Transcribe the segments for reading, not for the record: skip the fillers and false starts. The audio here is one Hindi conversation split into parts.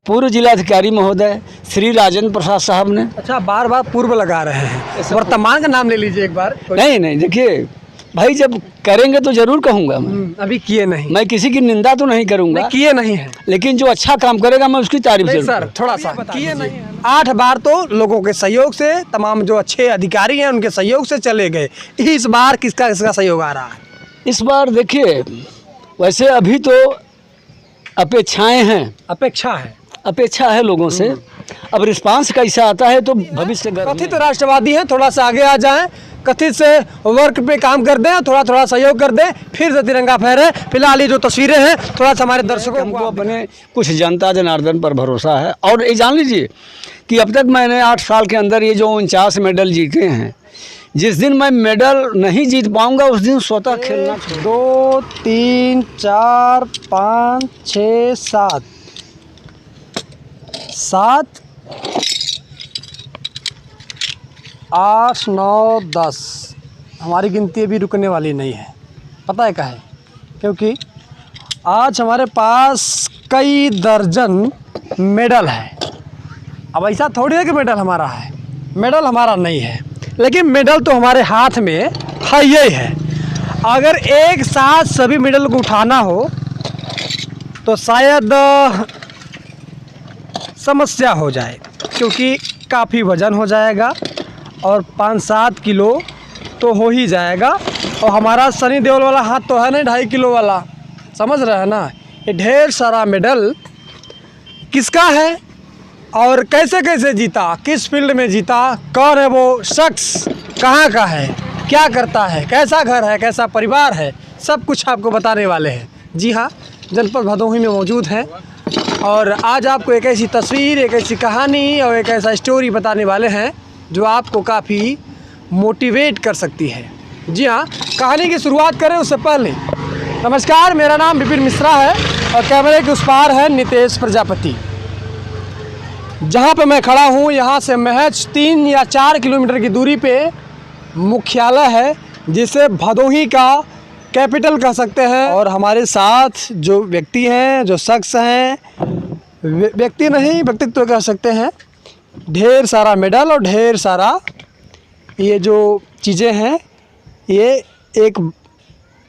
पूर्व जिलाधिकारी महोदय श्री राजेंद्र प्रसाद साहब ने। अच्छा, बार बार पूर्व लगा रहे हैं, वर्तमान का नाम ले लीजिए एक बार। नहीं, देखिए भाई, जब करेंगे तो जरूर कहूँगा मैं। अभी किए नहीं। मैं किसी की निंदा तो नहीं करूँगा, किए नहीं है, लेकिन जो अच्छा काम करेगा मैं उसकी तारीफ जरूर सर करूँगा। थोड़ा सा किए नहीं। 8 बार तो लोगों के सहयोग से, तमाम जो अच्छे अधिकारी हैं उनके सहयोग से चले गए। इस बार किसका सहयोग आ रहा है? इस बार देखिए, वैसे अभी तो अपेक्षाएं हैं, अपेक्षा है लोगों से। अब रिस्पांस कैसा आता है तो भविष्य गर्भ में। कथित राष्ट्रवादी हैं, थोड़ा सा आगे आ जाएं, कथित से वर्क पे काम कर दें, थोड़ा सहयोग कर दें, फिर से तिरंगा फहरे। फिलहाल ये जो तस्वीरें हैं, थोड़ा सा हमारे दर्शकों हमको अपने कुछ जनता जनार्दन पर भरोसा है। और ये जान लीजिए कि अब तक मैंने 8 साल के अंदर ये जो 49 मेडल जीते हैं, जिस दिन मैं मेडल नहीं जीत पाऊंगा उस दिन स्वतः खेलना। 2 3 4 5 6 7 8 9 10 हमारी गिनती अभी रुकने वाली नहीं है। पता है क्या है? क्योंकि आज हमारे पास कई दर्जन मेडल है। अब ऐसा थोड़ी है कि मेडल हमारा है, मेडल हमारा नहीं है, लेकिन मेडल तो हमारे हाथ में है ही है। अगर एक साथ सभी मेडल को उठाना हो तो शायद समस्या हो जाए, क्योंकि काफ़ी वज़न हो जाएगा और 5-7 किलो तो हो ही जाएगा। और हमारा सनी देओल वाला हाथ तो है नहीं 2.5 किलो वाला, समझ रहे हैं ना। ये ढेर सारा मेडल किसका है और कैसे कैसे जीता, किस फील्ड में जीता, कौन है वो शख्स, कहाँ का है, क्या करता है, कैसा घर है, कैसा परिवार है, सब कुछ आपको बताने वाले हैं। जी हाँ, जनपद भदोही में मौजूद हैं और आज आपको एक ऐसी तस्वीर, एक ऐसी कहानी और एक ऐसा स्टोरी बताने वाले हैं जो आपको काफ़ी मोटिवेट कर सकती है। जी हाँ, कहानी की शुरुआत करें उससे पहले नमस्कार, मेरा नाम विपिन मिश्रा है और कैमरे के उस पार है नितेश प्रजापति। जहाँ पे मैं खड़ा हूँ यहाँ से महज 3 या 4 किलोमीटर की दूरी पे मुख्यालय है, जिसे भदोही का कैपिटल कह सकते हैं। और हमारे साथ जो व्यक्ति हैं, जो शख्स हैं, व्यक्ति नहीं व्यक्तित्व कह सकते हैं, ढेर सारा मेडल और ढेर सारा ये जो चीज़ें हैं, ये एक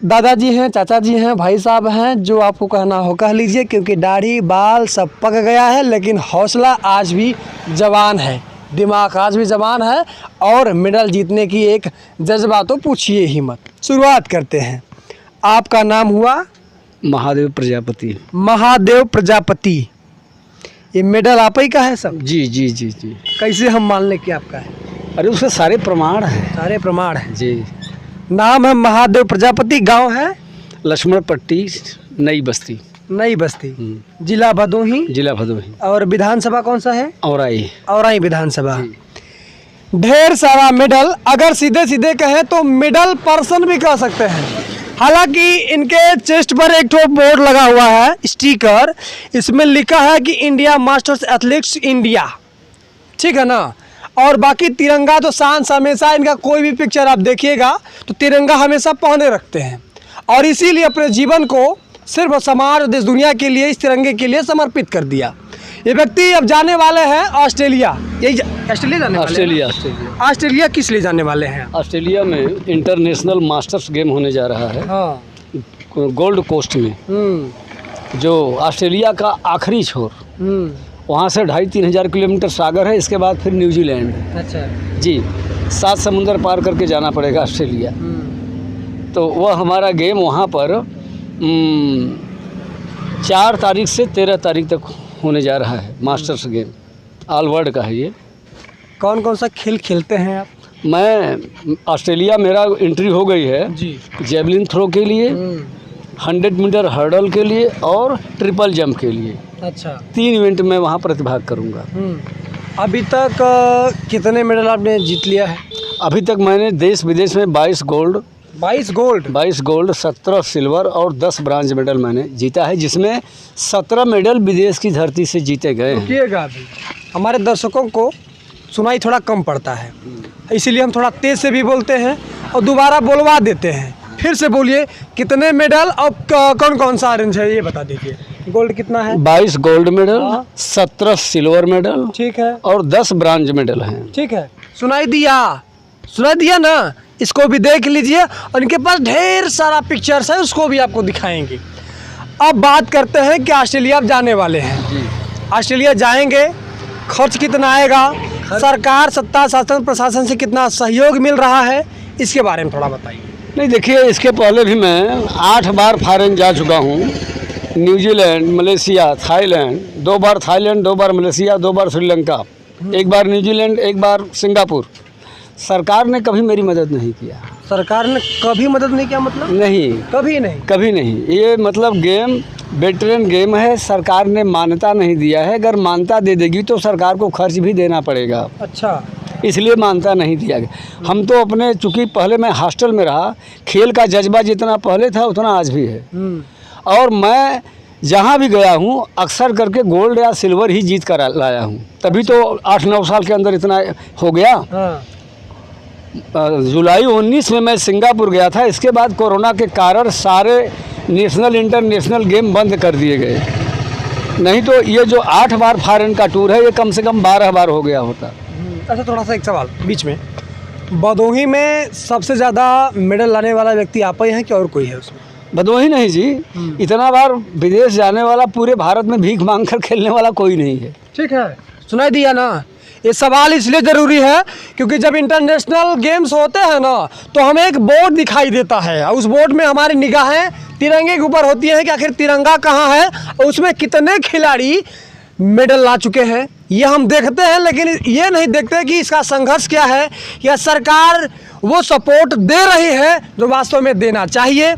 दादाजी हैं, चाचा जी हैं, भाई साहब हैं, जो आपको कहना हो कह लीजिए, क्योंकि दाढ़ी बाल सब पक गया है, लेकिन हौसला आज भी जवान है, दिमाग आज भी जवान है और मेडल जीतने की एक जज्बा तो पूछिए ही मत। शुरुआत करते हैं। आपका नाम हुआ? महादेव प्रजापति। महादेव प्रजापति, ये मेडल आप ही का है सब? जी जी जी जी। कैसे हम मान लें कि आपका है? अरे उसके सारे प्रमाण हैं। सारे प्रमाण हैं जी। नाम है महादेव प्रजापति, गांव है लक्ष्मण पट्टी, नई बस्ती। नई बस्ती, जिला भदोही। जिला भदोही। और विधानसभा कौन सा है? औराई विधानसभा। ढेर सारा मेडल, अगर सीधे सीधे कहें तो मेडल पर्सन भी कह सकते हैं। हालांकि इनके चेस्ट पर एक ठो बोर्ड लगा हुआ है, स्टिकर, इसमें लिखा है कि इंडिया मास्टर्स एथलेटिक्स इंडिया, ठीक है ना। और बाकी तिरंगा तो सांस हमेशा, इनका कोई भी पिक्चर आप देखिएगा तो तिरंगा हमेशा पहने रखते हैं और इसीलिए अपने जीवन को सिर्फ समाज और देश दुनिया के लिए, इस तिरंगे के लिए समर्पित कर दिया। ये व्यक्ति अब जाने वाले हैं ऑस्ट्रेलिया। ऑस्ट्रेलिया जाने वाले? ऑस्ट्रेलिया किस लिए जाने वाले हैं? ऑस्ट्रेलिया में इंटरनेशनल मास्टर्स गेम होने जा रहा है। हाँ। गोल्ड कोस्ट में, जो ऑस्ट्रेलिया का आखिरी छोर, वहाँ से 2,500-3 हज़ार किलोमीटर सागर है। इसके बाद फिर न्यूजीलैंड। अच्छा जी, 7 समुंदर पार करके जाना पड़ेगा ऑस्ट्रेलिया। तो वह हमारा गेम वहाँ पर 4 तारीख से 13 तारीख तक होने जा रहा है। मास्टर्स गेम ऑल वर्ल्ड का है ये। कौन कौन सा खेल खेलते हैं आप? मैं ऑस्ट्रेलिया, मेरा एंट्री हो गई है जी। जेवलिन थ्रो के लिए, 100 मीटर हर्डल के लिए और ट्रिपल जंप के लिए। अच्छा, 3 इवेंट में वहाँ प्रतिभाग करूँगा। अभी तक कितने मेडल आपने जीत लिया है? अभी तक मैंने देश विदेश में 22 गोल्ड, 17 सिल्वर और 10 ब्रांज मेडल मैंने जीता है, जिसमें 17 मेडल विदेश की धरती से जीते गए हैं। रुकिएगा अभी, हमारे दर्शकों को सुनाई थोड़ा कम पड़ता है, इसीलिए हम थोड़ा तेज से भी बोलते हैं और दोबारा बोलवा देते हैं। फिर से बोलिए, कितने मेडल और कौन कौन सा ऑरेंज है ये बता दीजिए। गोल्ड कितना है? 22 गोल्ड मेडल, हाँ। 17 सिल्वर मेडल ठीक है, और 10 ब्रॉन्ज मेडल हैं। ठीक है। सुनाई दिया ना, इसको भी देख लीजिए और इनके पास ढेर सारा पिक्चर्स है, उसको भी आपको दिखाएंगे। अब बात करते हैं कि ऑस्ट्रेलिया अब जाने वाले हैं। ऑस्ट्रेलिया जाएंगे, खर्च कितना आएगा, सरकार, सत्ता, शासन, प्रशासन से कितना सहयोग मिल रहा है, इसके बारे में थोड़ा बताइए। नहीं देखिए, इसके पहले भी मैं 8 बार फॉरेन जा चुका हूँ। न्यूजीलैंड, मलेशिया, थाईलैंड, 2 बार थाईलैंड, 2 बार मलेशिया, 2 बार श्रीलंका, 1 बार न्यूजीलैंड, 1 बार सिंगापुर। सरकार ने कभी मेरी मदद नहीं किया। सरकार ने कभी मदद नहीं किया? मतलब नहीं, कभी नहीं? कभी नहीं। ये मतलब गेम वेटरन गेम है, सरकार ने मान्यता नहीं दिया है। अगर मान्यता दे देगी तो सरकार को खर्च भी देना पड़ेगा, अच्छा, इसलिए मान्यता नहीं दिया गया। हम तो अपने, चूँकि पहले मैं हॉस्टल में रहा, खेल का जज्बा जितना पहले था उतना आज भी है। और मैं जहाँ भी गया हूँ अक्सर करके गोल्ड या सिल्वर ही जीत कर लाया हूँ। तभी तो 8-9 साल के अंदर इतना हो गया। हाँ। जुलाई 19 में मैं सिंगापुर गया था। इसके बाद कोरोना के कारण सारे नेशनल इंटरनेशनल गेम बंद कर दिए गए, नहीं तो ये जो 8 बार फॉरेन का टूर है ये कम से कम 12 बार हो गया होता। अच्छा, थोड़ा सा एक सवाल बीच में, भदोही में सबसे ज़्यादा मेडल लाने वाला व्यक्ति आप ही हैं कि और कोई है उसमें? भदोही नहीं जी, इतना बार विदेश जाने वाला, पूरे भारत में भीख मांग कर खेलने वाला कोई नहीं है। ठीक है, सुनाई दिया ना। ये सवाल इसलिए ज़रूरी है क्योंकि जब इंटरनेशनल गेम्स होते हैं ना तो हमें एक बोर्ड दिखाई देता है और उस बोर्ड में हमारी निगाहें तिरंगे के ऊपर होती हैं कि आखिर तिरंगा कहाँ है और उसमें कितने खिलाड़ी मेडल ला चुके हैं, ये हम देखते हैं। लेकिन ये नहीं देखते कि इसका संघर्ष क्या है, या सरकार वो सपोर्ट दे रही है जो वास्तव में देना चाहिए।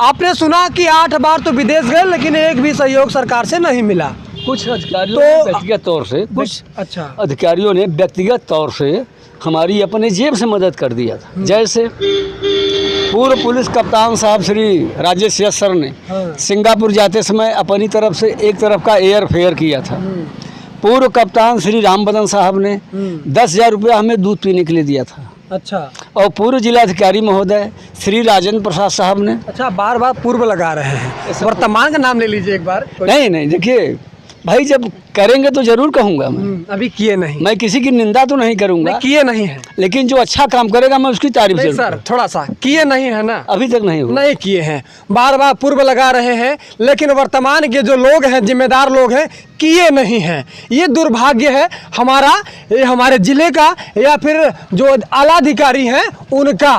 आपने सुना कि 8 बार तो विदेश गए लेकिन एक भी सहयोग सरकार से नहीं मिला। कुछ अधिकारियों ने व्यक्तिगत तौर से, कुछ अच्छा अधिकारियों ने व्यक्तिगत तौर से हमारी अपने जेब से मदद कर दिया था। जैसे पूर्व पुलिस कप्तान साहब श्री राजेश यश सर ने सिंगापुर जाते समय अपनी तरफ से एक तरफ का एयर फेयर किया था। पूर्व कप्तान श्री राम बदन साहब ने 10,000 रुपया हमें दूध पीने के लिए दिया था। अच्छा, और पूर्व जिलाधिकारी महोदय श्री राजेंद्र प्रसाद साहब ने। अच्छा, बार बार पूर्व लगा रहे हैं, वर्तमान का नाम ले लीजिए एक बार। नहीं, देखिए भाई, जब करेंगे तो जरूर कहूँगा मैं। अभी किए नहीं, मैं किसी की निंदा तो नहीं करूँगा, किए नहीं है, लेकिन जो अच्छा काम करेगा मैं उसकी तारीफ नहीं जरूर सर, थोड़ा सा किए नहीं है ना, अभी तक नहीं हुआ। नहीं किए हैं, बार बार पूर्व लगा रहे हैं, लेकिन वर्तमान के जो लोग हैं, जिम्मेदार लोग हैं, किए नहीं हैं। ये दुर्भाग्य है हमारा, ये हमारे ज़िले का या फिर जो आला अधिकारी हैं उनका।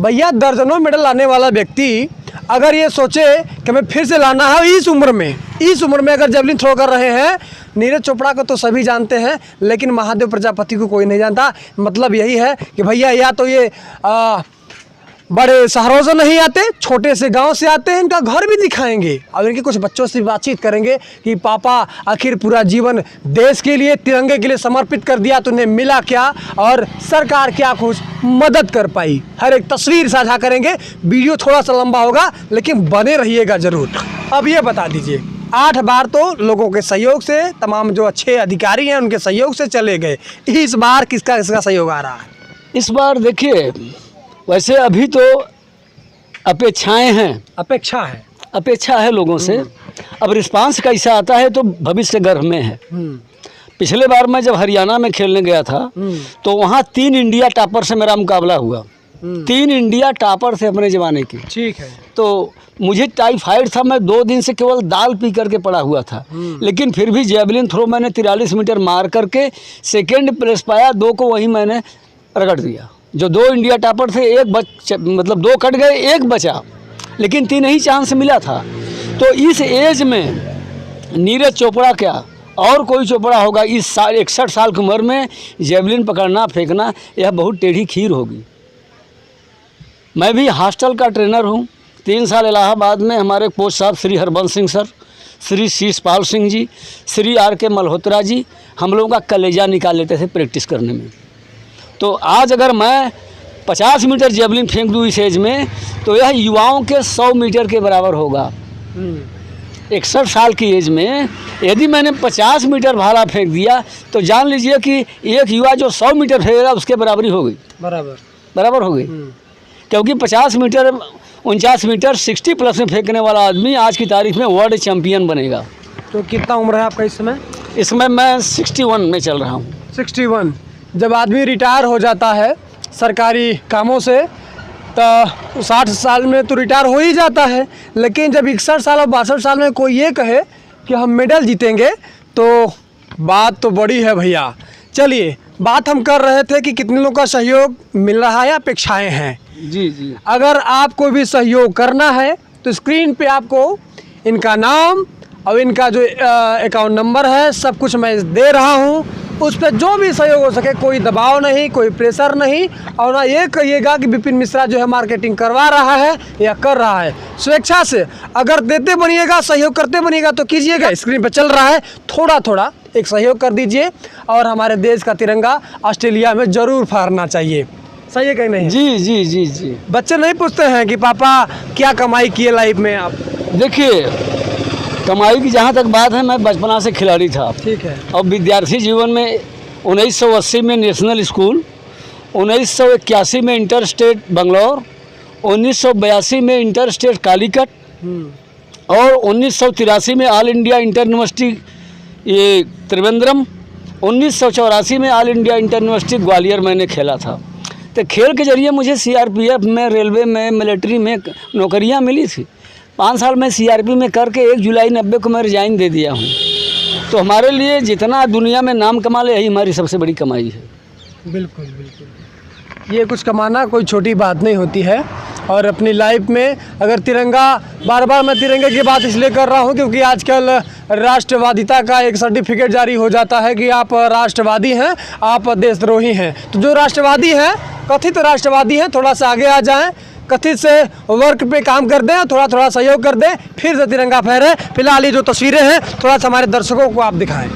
भैया, दर्जनों मेडल लाने वाला व्यक्ति अगर ये सोचे कि हमें फिर से लाना है, इस उम्र में अगर जेवलिन थ्रो कर रहे हैं, नीरज चोपड़ा को तो सभी जानते हैं लेकिन महादेव प्रजापति को कोई नहीं जानता। मतलब यही है कि भैया या तो ये बड़े शहरों से नहीं आते, छोटे से गांव से आते हैं, इनका घर भी दिखाएंगे और इनके कुछ बच्चों से बातचीत करेंगे कि पापा आखिर पूरा जीवन देश के लिए, तिरंगे के लिए समर्पित कर दिया, तो उन्हें मिला क्या और सरकार क्या कुछ मदद कर पाई। हर एक तस्वीर साझा करेंगे। वीडियो थोड़ा सा लंबा होगा लेकिन बने रहिएगा ज़रूर। अब ये बता दीजिए, 8 बार तो लोगों के सहयोग से, तमाम जो अच्छे अधिकारी हैं उनके सहयोग से चले गए, इस बार किसका सहयोग आ रहा है? इस बार देखिए, वैसे अभी तो अपेक्षाएं हैं, अपेक्षा है लोगों से। अब रिस्पांस कैसा आता है तो भविष्य गर्भ में है। पिछले बार मैं जब हरियाणा में खेलने गया था तो वहाँ 3 इंडिया टॉपर से मेरा मुकाबला हुआ। 3 इंडिया टॉपर थे अपने ज़माने के। ठीक है। तो मुझे टाइफाइड था, मैं 2 दिन से केवल दाल पी करके पड़ा हुआ था, लेकिन फिर भी जेवलिन थ्रो मैंने 43 मीटर मार करके सेकेंड प्लेस पाया। 2 को वहीं मैंने रगड़ दिया। जो 2 इंडिया टॉपर थे, मतलब 2 कट गए, 1 बचा, लेकिन 3 ही चांस मिला था। तो इस एज में नीरज चोपड़ा क्या और कोई चोपड़ा होगा, इस साल 61 साल की उम्र में जेवलिन पकड़ना फेंकना यह बहुत टेढ़ी खीर होगी। मैं भी हॉस्टल का ट्रेनर हूँ। 3 साल इलाहाबाद में हमारे कोच साहब श्री हरबंस सिंह सर, श्री शीशपाल सिंह जी, श्री R.K. मल्होत्रा जी हम लोगों का कलेजा निकाल लेते थे प्रैक्टिस करने में। तो आज अगर मैं 50 मीटर जेवलिन फेंक दूँ इस एज में तो यह युवाओं के 100 मीटर के बराबर होगा। 61 साल की एज में यदि मैंने 50 मीटर भाला फेंक दिया तो जान लीजिए कि एक युवा जो 100 मीटर फेंकेगा उसके बराबरी हो गई, बराबर हो गई। क्योंकि 50 मीटर 49 मीटर 60 प्लस में फेंकने वाला आदमी आज की तारीख में वर्ल्ड चैम्पियन बनेगा। तो कितना उम्र है आपका इस समय? इसमें मैं 61 में चल रहा हूँ। 61। जब आदमी रिटायर हो जाता है सरकारी कामों से तो 60 साल में तो रिटायर हो ही जाता है, लेकिन जब 61 साल और 62 साल में कोई ये कहे कि हम मेडल जीतेंगे तो बात तो बड़ी है भैया। चलिए, बात हम कर रहे थे कि कितने लोगों का सहयोग मिल रहा है, अपेक्षाएं हैं। जी जी। अगर आपको भी सहयोग करना है तो स्क्रीन पे आपको इनका नाम और इनका जो अकाउंट नंबर है सब कुछ मैं दे रहा हूँ। उस पर जो भी सहयोग हो सके, कोई दबाव नहीं, कोई प्रेशर नहीं, और ना ये कहिएगा कि विपिन मिश्रा जो है मार्केटिंग करवा रहा है या कर रहा है। स्वेच्छा से अगर देते बनिएगा, सहयोग करते बनिएगा तो कीजिएगा। स्क्रीन पर चल रहा है, थोड़ा थोड़ा एक सहयोग कर दीजिए और हमारे देश का तिरंगा ऑस्ट्रेलिया में ज़रूर फहरना चाहिए। सही है कहीं नहीं? जी जी जी जी। बच्चे नहीं पूछते हैं कि पापा क्या कमाई किए लाइफ में आप? देखिए, कमाई की जहाँ तक बात है, मैं बचपना से खिलाड़ी था। ठीक है। और विद्यार्थी जीवन में 1980 में नेशनल स्कूल, 1981 में इंटर स्टेट बंगलौर, 1982 में इंटर स्टेट कालीकट और 1983 में ऑल इंडिया इंटर यूनिवर्सिटी ये त्रिवेंद्रम, 1984 में all India inter university Gwalior मैंने खेला था। तो खेल के जरिए मुझे सीआरपीएफ में, रेलवे में, मिलिट्री में नौकरियां मिली थी। 5 साल में सीआरपी में करके 1 जुलाई 90 को मैं रिजाइन दे दिया हूँ। तो हमारे लिए जितना दुनिया में नाम कमा ले, यही हमारी सबसे बड़ी कमाई है। बिल्कुल बिल्कुल। ये कुछ कमाना कोई छोटी बात नहीं होती है। और अपनी लाइफ में अगर तिरंगा, बार बार मैं तिरंगे की बात इसलिए कर रहा हूँ क्योंकि आजकल राष्ट्रवादिता का एक सर्टिफिकेट जारी हो जाता है कि आप राष्ट्रवादी हैं, आप देशद्रोही हैं। तो जो राष्ट्रवादी हैं, कथित राष्ट्रवादी हैं, थोड़ा सा आगे आ जाएं, कथित से वर्क पे काम कर दें, थोड़ा थोड़ा सहयोग कर दें, फिर से तिरंगा फहरे। फिलहाल ये जो तस्वीरें हैं थोड़ा सा हमारे दर्शकों को आप दिखाएं,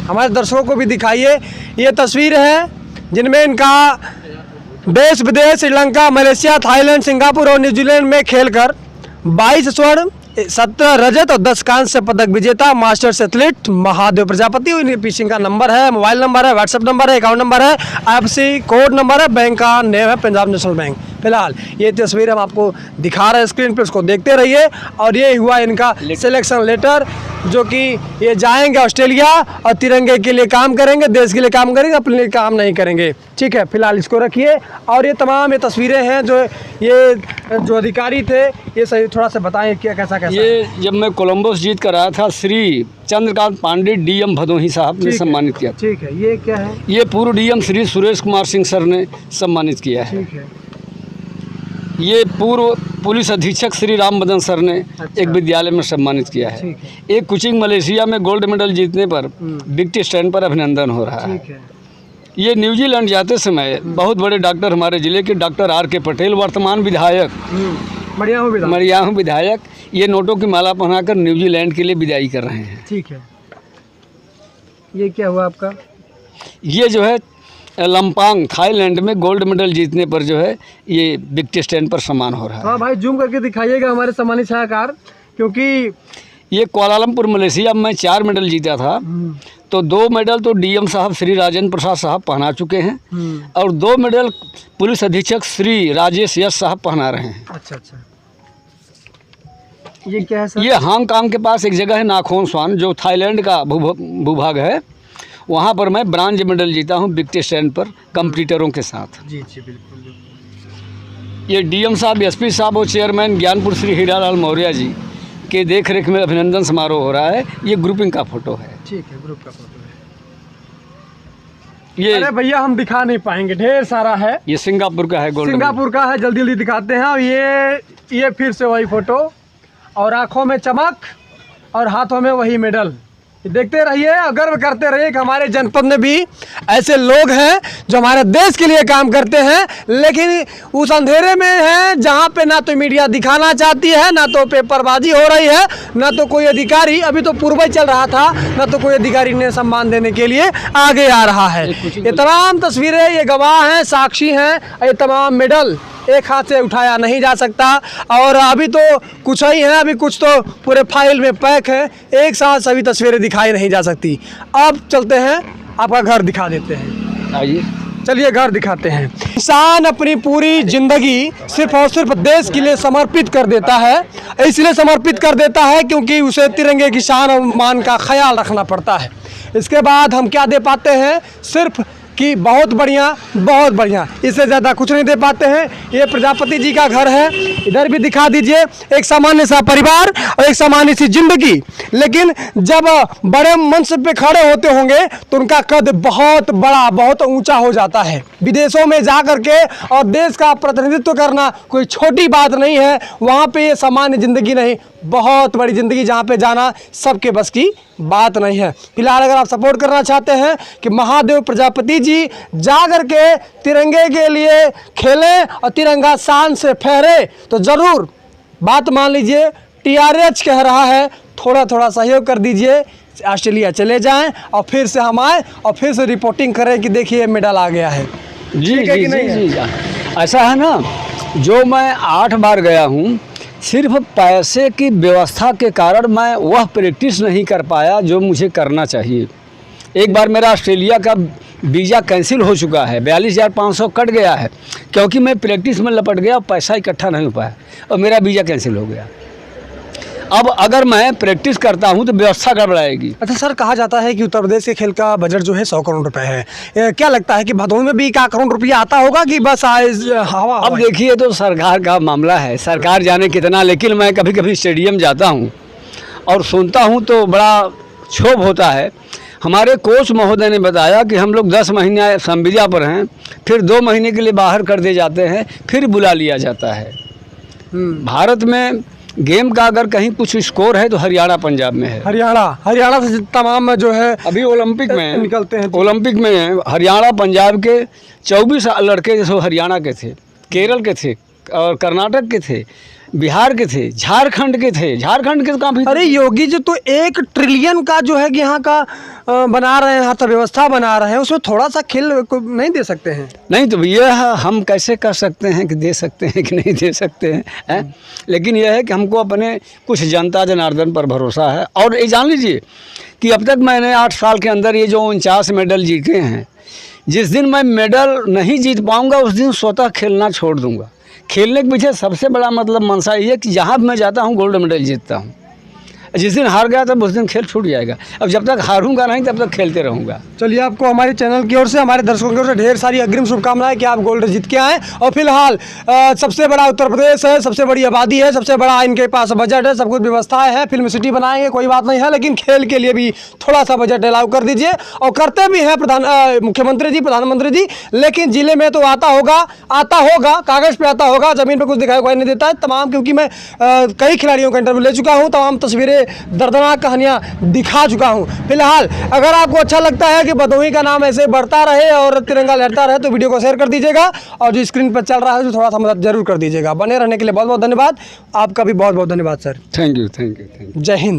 हमारे दर्शकों को भी दिखाइए। ये तस्वीर है जिनमें इनका देश विदेश, श्रीलंका, मलेशिया, थाईलैंड, सिंगापुर और न्यूजीलैंड में खेलकर 22 स्वर्ण, 17 रजत और 10 कांस्य पदक विजेता मास्टर्स एथलीट महादेव प्रजापति। इनके पीछे का नंबर है, मोबाइल नंबर है, व्हाट्सएप नंबर है, अकाउंट नंबर है, IFSC कोड नंबर है, बैंक का नेम है पंजाब नेशनल बैंक। फिलहाल ये तस्वीर हम आपको दिखा रहे हैं स्क्रीन पे, उसको देखते रहिए। और ये हुआ इनका सिलेक्शन लेटर, जो कि ये जाएंगे ऑस्ट्रेलिया और तिरंगे के लिए काम करेंगे, देश के लिए काम करेंगे, अपने लिए काम नहीं करेंगे। ठीक है, फिलहाल इसको रखिए। और ये तमाम ये तस्वीरें हैं जो ये जो अधिकारी थे, ये सही थोड़ा सा बताएं क्या कैसा कैसा। ये जब मैं कोलंबस जीत कर आया था, श्री चंद्रकांत पांडे DM भदोही साहब ने सम्मानित किया। ठीक है, ये क्या है? ये पूर्व DM श्री सुरेश कुमार सिंह सर ने सम्मानित किया है। ठीक है। ये पूर्व पुलिस अधीक्षक श्री राम बदन सर ने एक विद्यालय में सम्मानित किया है। ठीक है। एक कुचिंग मलेशिया में गोल्ड मेडल जीतने पर बिग स्टैंड पर अभिनंदन हो रहा है। ठीक है। ये न्यूजीलैंड जाते समय बहुत बड़े डॉक्टर, हमारे जिले के डॉक्टर RK पटेल, वर्तमान विधायक, मरियाहू विधायक, ये नोटों की माला पहनाकर न्यूजीलैंड के लिए विदाई कर रहे हैं। ठीक है। ये क्या हुआ आपका? ये जो है लंपांग थाईलैंड में गोल्ड मेडल जीतने पर जो है ये बिग स्टैंड पर सम्मान हो रहा है। हाँ भाई, जूम करके दिखाइएगा हमारे सम्मानित छायाकार, क्योंकि ये कुआलालंपुर मलेशिया में 4 मेडल जीता था। तो 2 मेडल तो DM साहब श्री राजेंद्र प्रसाद साहब पहना चुके हैं और 2 मेडल पुलिस अधीक्षक श्री राजेश यश साहब पहना रहे हैं। अच्छा अच्छा। ये क्या है सर? ये हांगकांग के पास एक जगह है नाखोन स्वान, जो थाईलैंड का भूभाग है। वहाँ पर मैं ब्रांज मेडल जीता हूँ बिग स्टैंड पर कंपटीटरों के साथ। जी जी बिल्कुल। ये DM साहब, SP साहब और चेयरमैन ज्ञानपुर श्री हीरालाल मौर्य जी के देख रेख में अभिनंदन समारोह हो रहा है। ये ग्रुपिंग का फोटो है। ठीक है, ग्रुप का फोटो है। ये अरे भैया हम दिखा नहीं पाएंगे, ढेर सारा है। ये सिंगापुर का है, गोल्ड सिंगापुर का है, जल्दी जल्दी दिखाते हैं। और ये फिर से वही फोटो, और आंखों में चमक और हाथों में वही मेडल। देखते रहिए और गर्व करते रहिए कि हमारे जनपद में भी ऐसे लोग हैं जो हमारे देश के लिए काम करते हैं, लेकिन उस अंधेरे में हैं जहां पे ना तो मीडिया दिखाना चाहती है, ना तो पेपरबाजी हो रही है, ना तो कोई अधिकारी, अभी तो पूर्व चल रहा था, ना तो कोई अधिकारी ने सम्मान देने के लिए आगे आ रहा है। ये तमाम तस्वीरें, ये गवाह हैं, साक्षी हैं। ये तमाम मेडल एक हाथ से उठाया नहीं जा सकता। और अभी तो कुछ ही है, अभी कुछ तो पूरे फाइल में पैक है, एक साथ सभी तस्वीरें दिखाई नहीं जा सकती। अब चलते हैं, आपका घर दिखा देते हैं। आइए। चलिए घर दिखाते हैं। इंसान अपनी पूरी जिंदगी सिर्फ और सिर्फ देश के लिए समर्पित कर देता है। इसलिए समर्पित कर देता है क्योंकि उसे तिरंगे की शान और मान का ख्याल रखना पड़ता है। इसके बाद हम क्या दे पाते हैं? सिर्फ कि बहुत बढ़िया, इससे ज़्यादा कुछ नहीं दे पाते हैं। ये प्रजापति जी का घर है, इधर भी दिखा दीजिए। एक सामान्य सा परिवार और एक सामान्य सी जिंदगी, लेकिन जब बड़े मंच पे खड़े होते होंगे तो उनका कद बहुत बड़ा, बहुत ऊंचा हो जाता है। विदेशों में जा करके और देश का प्रतिनिधित्व करना कोई छोटी बात नहीं है। वहाँ पे ये सामान्य ज़िंदगी नहीं, बहुत बड़ी ज़िंदगी, जहाँ पे जाना सबके बस की बात नहीं है। फिलहाल अगर आप सपोर्ट करना चाहते हैं कि महादेव प्रजापति जी जा कर के तिरंगे के लिए खेलें और तिरंगा शान से फहरे, तो ज़रूर बात मान लीजिए। TRH कह रहा है, थोड़ा थोड़ा सहयोग कर दीजिए। ऑस्ट्रेलिया चले जाएं और फिर से हम आएँ और फिर से रिपोर्टिंग करें कि देखिए मेडल आ गया है। जी ठीक है कि जी नहीं जी जी। ऐसा है ना, जो मैं 8 बार गया हूँ, सिर्फ पैसे की व्यवस्था के कारण मैं वह प्रैक्टिस नहीं कर पाया जो मुझे करना चाहिए। एक बार मेरा ऑस्ट्रेलिया का वीज़ा कैंसिल हो चुका है, 42,500 कट गया है, क्योंकि मैं प्रैक्टिस में लपट गया, पैसा इकट्ठा नहीं हो पाया और मेरा वीज़ा कैंसिल हो गया। अब अगर मैं प्रैक्टिस करता हूं तो व्यवस्था गड़बड़ाएगी। अच्छा सर, कहा जाता है कि उत्तर प्रदेश के खेल का बजट जो है 100 करोड़ रुपए है। क्या लगता है कि भदोही में भी 1 करोड़ रुपया आता होगा कि बस हवा? अब देखिए, तो सरकार का मामला है, सरकार जाने कितना, लेकिन मैं कभी कभी स्टेडियम जाता हूं और सुनता हूं तो बड़ा क्षोभ होता है। हमारे कोच महोदय ने बताया कि हम लोग 10 महीने संविदा पर हैं, फिर 2 महीने के लिए बाहर कर दिए जाते हैं, फिर बुला लिया जाता है। भारत में गेम का अगर कहीं कुछ स्कोर है तो हरियाणा पंजाब में है। हरियाणा से तमाम जो है अभी ओलंपिक में निकलते हैं। ओलंपिक में हरियाणा पंजाब के 24 लड़के जो हरियाणा के थे, केरल के थे और कर्नाटक के थे, बिहार के थे, झारखंड के थे। झारखंड के काफ़ी। अरे योगी जी, तो 1 ट्रिलियन का जो है कि यहाँ का बना रहे हैं, अर्थव्यवस्था बना रहे हैं, उसमें थोड़ा सा खेल को नहीं दे सकते हैं? नहीं तो ये हम कैसे कर सकते हैं कि दे सकते हैं कि नहीं दे सकते हैं, लेकिन यह है कि हमको अपने कुछ जनता जनार्दन पर भरोसा है। और ये जान लीजिए कि अब तक मैंने 8 साल के अंदर ये जो 49 मेडल जीते हैं, जिस दिन मैं मेडल नहीं जीत पाऊँगा उस दिन स्वतः खेलना छोड़ दूँगा। खेलने के पीछे सबसे बड़ा मतलब मनसा ये है कि जहाँ मैं जाता हूँ गोल्ड मेडल जीतता हूँ। जिस दिन हार गया तब उस दिन खेल छूट जाएगा। अब जब तक हारूंगा नहीं तब तक खेलते रहूँगा। चलिए, आपको हमारे चैनल की ओर से, हमारे दर्शकों की ओर से ढेर सारी अग्रिम शुभकामनाएं कि आप गोल्ड जीत के आएँ। और फिलहाल सबसे बड़ा उत्तर प्रदेश है, सबसे बड़ी आबादी है, सबसे बड़ा इनके पास बजट है, सब कुछ व्यवस्थाएं है, फिल्म सिटी बनाएंगे, कोई बात नहीं है, लेकिन खेल के लिए भी थोड़ा सा बजट अलाउ कर दीजिए। और करते भी हैं मुख्यमंत्री जी, प्रधानमंत्री जी, लेकिन जिले में तो आता होगा, कागज़ पे आता होगा, ज़मीन पर कुछ दिखाई कोई नहीं देता है तमाम। क्योंकि मैं कई खिलाड़ियों का इंटरव्यू ले चुका हूँ, तमाम तस्वीरें, दर्दनाक कहानियाँ दिखा चुका हूँ। फिलहाल अगर आपको अच्छा लगता है कि भदोही का नाम ऐसे बढ़ता रहे और तिरंगा लहरता रहे तो वीडियो को शेयर कर दीजिएगा, और जो स्क्रीन पर चल रहा है तो थोड़ा सा मदद जरूर कर दीजिएगा। बने रहने के लिए बहुत बहुत धन्यवाद। आपका भी बहुत बहुत धन्यवाद सर। Thank you. जय हिंद।